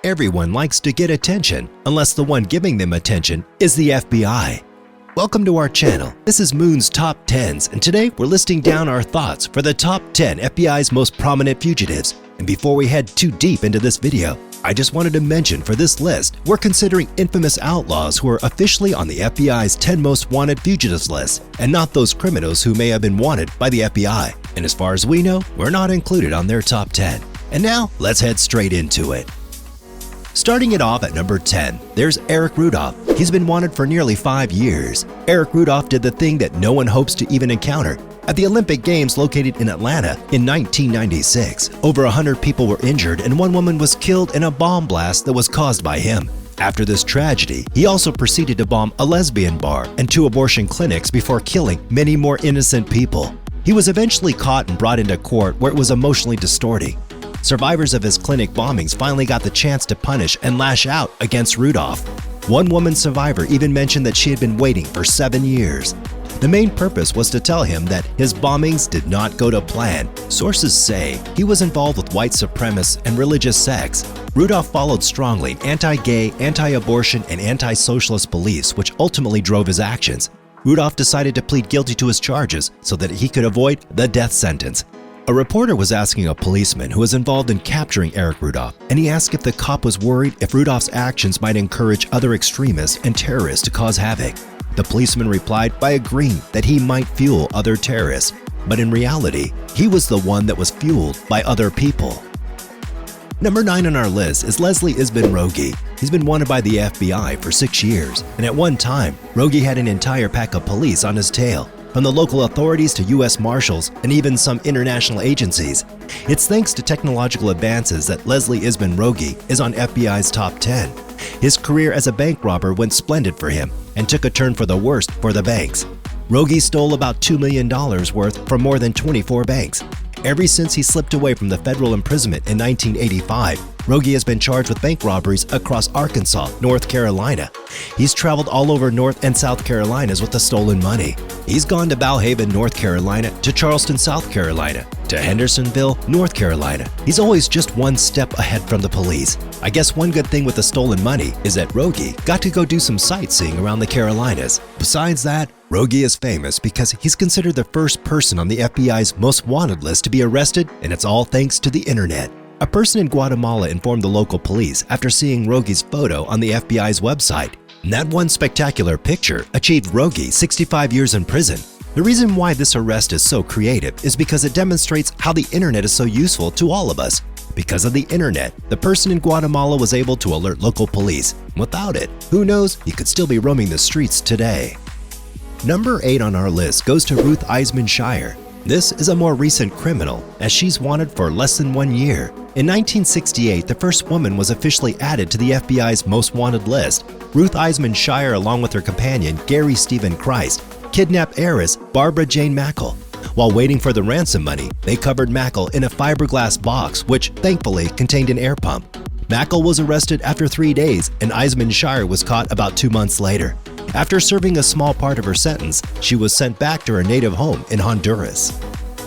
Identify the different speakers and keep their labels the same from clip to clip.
Speaker 1: Everyone likes to get attention, unless the one giving them attention is the FBI. Welcome to our channel. This is Moon's Top 10s, and today we're listing down our thoughts for the top 10 FBI's most prominent fugitives. And before we head too deep into this video, I just wanted to mention for this list, we're considering infamous outlaws who are officially on the FBI's 10 most wanted fugitives list, and not those criminals who may have been wanted by the FBI. And as far as we know, we're not included on their top 10. And now, let's head straight into it. Starting it off at number 10, there's Eric Rudolph. He's been wanted for nearly 5 years. Eric Rudolph did the thing that no one hopes to even encounter. At the Olympic Games located in Atlanta in 1996, over 100 people were injured and one woman was killed in a bomb blast that was caused by him. After this tragedy, he also proceeded to bomb a lesbian bar and 2 abortion clinics before killing many more innocent people. He was eventually caught and brought into court where it was emotionally distorting. Survivors of his clinic bombings finally got the chance to punish and lash out against Rudolph. One woman survivor even mentioned that she had been waiting for 7 years. The main purpose was to tell him that his bombings did not go to plan. Sources say he was involved with white supremacists and religious sects. Rudolph followed strongly anti-gay, anti-abortion, and anti-socialist beliefs, which ultimately drove his actions. Rudolph decided to plead guilty to his charges so that he could avoid the death sentence. A reporter was asking a policeman who was involved in capturing Eric Rudolph, and he asked if the cop was worried if Rudolph's actions might encourage other extremists and terrorists to cause havoc. The policeman replied by agreeing that he might fuel other terrorists, but in reality, he was the one that was fueled by other people. Number 9 on our list is Leslie Isbin Rogie. He's been wanted by the FBI for 6 years, and at one time, Rogie had an entire pack of police on his tail, from the local authorities to U.S. Marshals and even some international agencies. It's thanks to technological advances that Leslie Isbin Rogie is on FBI's top 10. His career as a bank robber went splendid for him and took a turn for the worst for the banks. Rogie stole about $2 million worth from more than 24 banks. Ever since he slipped away from the federal imprisonment in 1985, Rogie has been charged with bank robberies across Arkansas, North Carolina. He's traveled all over North and South Carolinas with the stolen money. He's gone to Belhaven, North Carolina, to Charleston, South Carolina, to Hendersonville, North Carolina. He's always just one step ahead from the police. I guess one good thing with the stolen money is that Rogie got to go do some sightseeing around the Carolinas. Besides that, Rogie is famous because he's considered the first person on the FBI's most wanted list to be arrested, and it's all thanks to the internet. A person in Guatemala informed the local police after seeing Rogie's photo on the FBI's website. And that one spectacular picture achieved Rogie 65 years in prison. The reason why this arrest is so creative is because it demonstrates how the internet is so useful to all of us. Because of the internet, the person in Guatemala was able to alert local police. Without it, who knows, he could still be roaming the streets today. Number 8 on our list goes to Ruth Eisman Shire. This is a more recent criminal, as she's wanted for less than 1 year. In 1968, the first woman was officially added to the FBI's most wanted list. Ruth Eisman Shire, along with her companion, Gary Stephen Christ, kidnapped heiress Barbara Jane Mackle. While waiting for the ransom money, they covered Mackle in a fiberglass box, which thankfully contained an air pump. Mackle was arrested after 3 days, and Eisman Shire was caught about 2 months later. After serving a small part of her sentence, she was sent back to her native home in Honduras.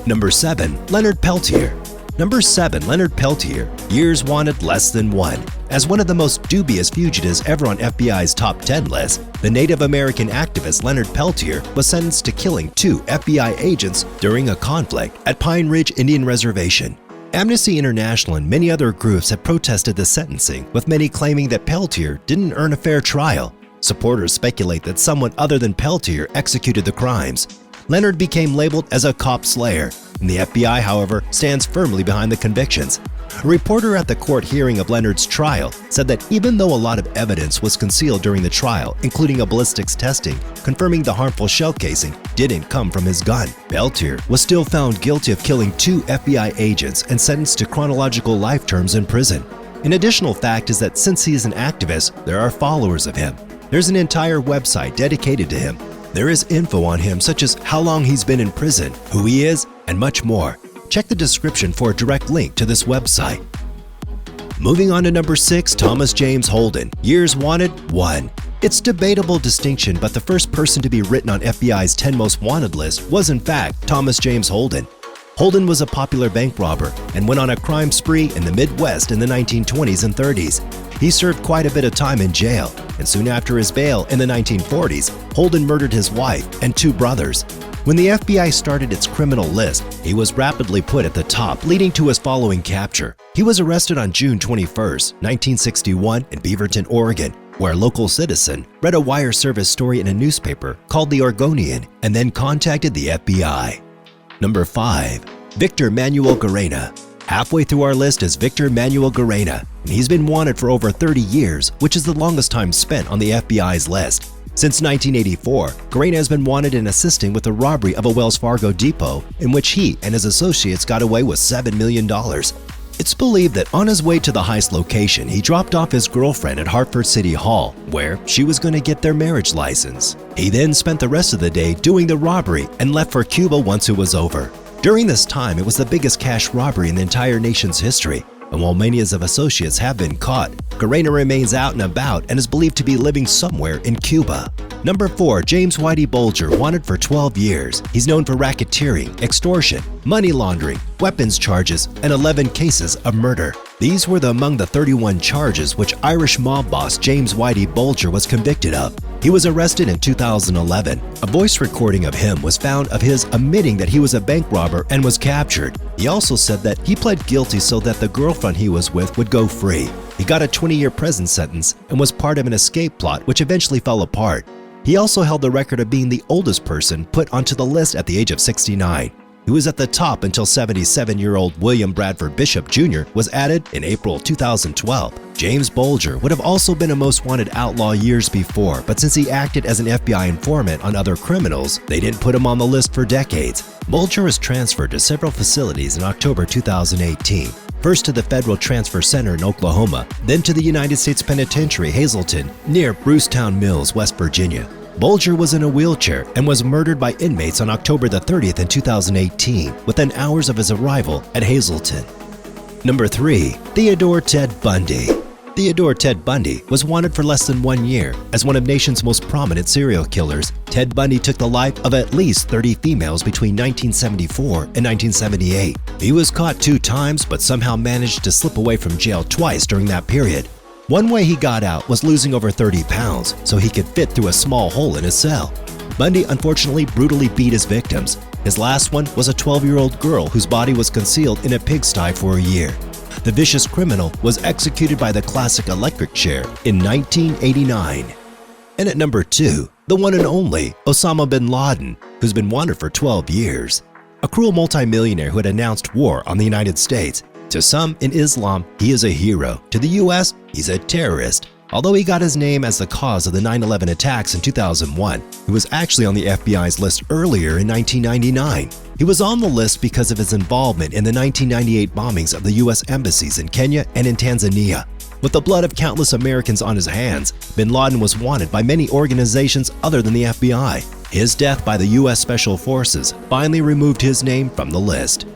Speaker 1: Number 7. Leonard Peltier. Number 7. Leonard Peltier, years wanted less than 1. As one of the most dubious fugitives ever on FBI's top 10 list, the Native American activist Leonard Peltier was sentenced to killing 2 FBI agents during a conflict at Pine Ridge Indian Reservation. Amnesty International and many other groups have protested the sentencing, with many claiming that Peltier didn't earn a fair trial. Supporters speculate that someone other than Peltier executed the crimes. Leonard became labeled as a cop slayer, and the FBI, however, stands firmly behind the convictions. A reporter at the court hearing of Leonard's trial said that even though a lot of evidence was concealed during the trial, including a ballistics testing confirming the harmful shell casing didn't come from his gun, Peltier was still found guilty of killing 2 FBI agents and sentenced to chronological life terms in prison. An additional fact is that since he is an activist, there are followers of him. There's an entire website dedicated to him. There is info on him such as how long he's been in prison, who he is, and much more. Check the description for a direct link to this website. Moving on to number 6, Thomas James Holden, years wanted 1. It's debatable distinction, but the first person to be written on FBI's 10 most wanted list was in fact Thomas James Holden. Holden was a popular bank robber and went on a crime spree in the Midwest in the 1920s and 30s. He served quite a bit of time in jail, and soon after his bail in the 1940s, Holden murdered his wife and 2 brothers. When the FBI started its criminal list, he was rapidly put at the top, leading to his following capture. He was arrested on June 21, 1961 in Beaverton, Oregon, where a local citizen read a wire service story in a newspaper called The Oregonian and then contacted the FBI. Number 5. Victor Manuel Garena. Halfway through our list is Victor Manuel Garena, and he's been wanted for over 30 years, which is the longest time spent on the FBI's list. Since 1984, Garena has been wanted in assisting with the robbery of a Wells Fargo depot, in which he and his associates got away with $7 million. It's believed that on his way to the heist location, he dropped off his girlfriend at Hartford City Hall, where she was going to get their marriage license. He then spent the rest of the day doing the robbery and left for Cuba once it was over. During this time, it was the biggest cash robbery in the entire nation's history, and while many of his associates have been caught, Garena remains out and about and is believed to be living somewhere in Cuba. Number 4. James Whitey Bulger, wanted for 12 years. He's known for racketeering, extortion, money laundering, weapons charges, and 11 cases of murder. These were among the 31 charges which Irish mob boss James Whitey Bulger was convicted of. He was arrested in 2011. A voice recording of him was found of his admitting that he was a bank robber and was captured. He also said that he pled guilty so that the girlfriend he was with would go free. He got a 20-year prison sentence and was part of an escape plot which eventually fell apart. He also held the record of being the oldest person put onto the list at the age of 69. He was at the top until 77-year-old William Bradford Bishop Jr. was added in April 2012. James Bulger would have also been a most wanted outlaw years before, but since he acted as an FBI informant on other criminals, they didn't put him on the list for decades. Bulger was transferred to several facilities in October 2018. First to the Federal Transfer Center in Oklahoma, then to the United States Penitentiary Hazleton near Brucetown Mills, West Virginia. Bulger was in a wheelchair and was murdered by inmates on October the 30th in 2018, within hours of his arrival at Hazleton. Number 3. Theodore Ted Bundy. Theodore Ted Bundy was wanted for less than 1 year. As one of the nation's most prominent serial killers, Ted Bundy took the life of at least 30 females between 1974 and 1978. He was caught 2 times but somehow managed to slip away from jail twice during that period. One way he got out was losing over 30 pounds so he could fit through a small hole in his cell. Bundy unfortunately brutally beat his victims. His last one was a 12-year-old girl whose body was concealed in a pigsty for a year. The vicious criminal was executed by the classic electric chair in 1989. And at number 2, the one and only Osama bin Laden, who's been wanted for 12 years. A cruel multimillionaire who had announced war on the United States. To some in Islam, he is a hero. To the US, he's a terrorist. Although he got his name as the cause of the 9/11 attacks in 2001, he was actually on the FBI's list earlier in 1999. He was on the list because of his involvement in the 1998 bombings of the US embassies in Kenya and in Tanzania. With the blood of countless Americans on his hands, bin Laden was wanted by many organizations other than the FBI. His death by the US Special Forces finally removed his name from the list.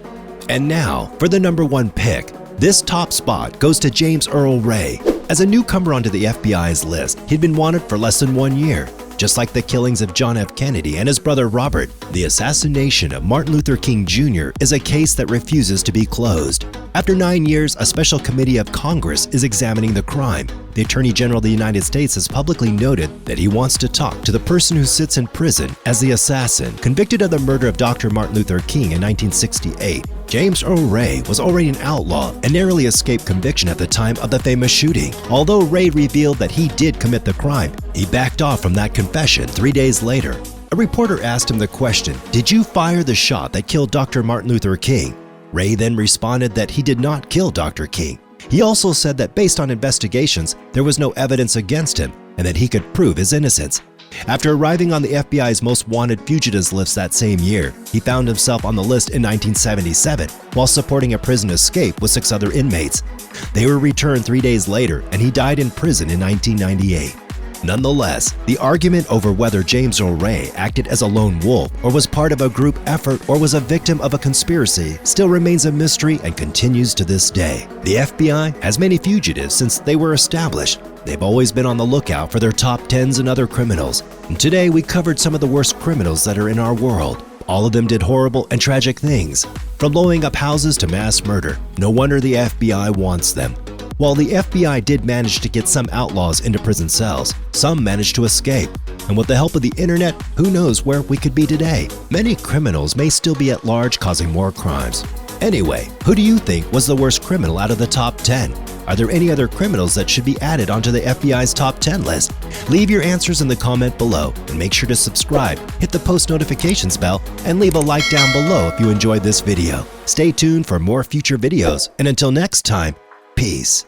Speaker 1: And now, for the number 1 pick. This top spot goes to James Earl Ray. As a newcomer onto the FBI's list, he'd been wanted for less than 1 year. Just like the killings of John F. Kennedy and his brother Robert, the assassination of Martin Luther King Jr. is a case that refuses to be closed. After 9 years, a special committee of Congress is examining the crime. The Attorney General of the United States has publicly noted that he wants to talk to the person who sits in prison as the assassin, convicted of the murder of Dr. Martin Luther King in 1968. James Earl Ray was already an outlaw and narrowly escaped conviction at the time of the famous shooting. Although Ray revealed that he did commit the crime, he backed off from that confession 3 days later. A reporter asked him the question, "Did you fire the shot that killed Dr. Martin Luther King?" Ray then responded that he did not kill Dr. King. He also said that based on investigations, there was no evidence against him and that he could prove his innocence. After arriving on the FBI's most wanted fugitives list that same year, he found himself on the list in 1977 while supporting a prison escape with 6 other inmates. They were returned 3 days later and he died in prison in 1998. Nonetheless, the argument over whether James Earl Ray acted as a lone wolf or was part of a group effort or was a victim of a conspiracy still remains a mystery and continues to this day. The FBI has many fugitives since they were established. They've always been on the lookout for their top 10s and other criminals. And today we covered some of the worst criminals that are in our world. All of them did horrible and tragic things. From blowing up houses to mass murder, no wonder the FBI wants them. While the FBI did manage to get some outlaws into prison cells, some managed to escape. And with the help of the internet, who knows where we could be today? Many criminals may still be at large causing more crimes. Anyway, who do you think was the worst criminal out of the top 10? Are there any other criminals that should be added onto the FBI's top 10 list? Leave your answers in the comment below and make sure to subscribe, hit the post notifications bell, and leave a like down below if you enjoyed this video. Stay tuned for more future videos, and until next time, peace.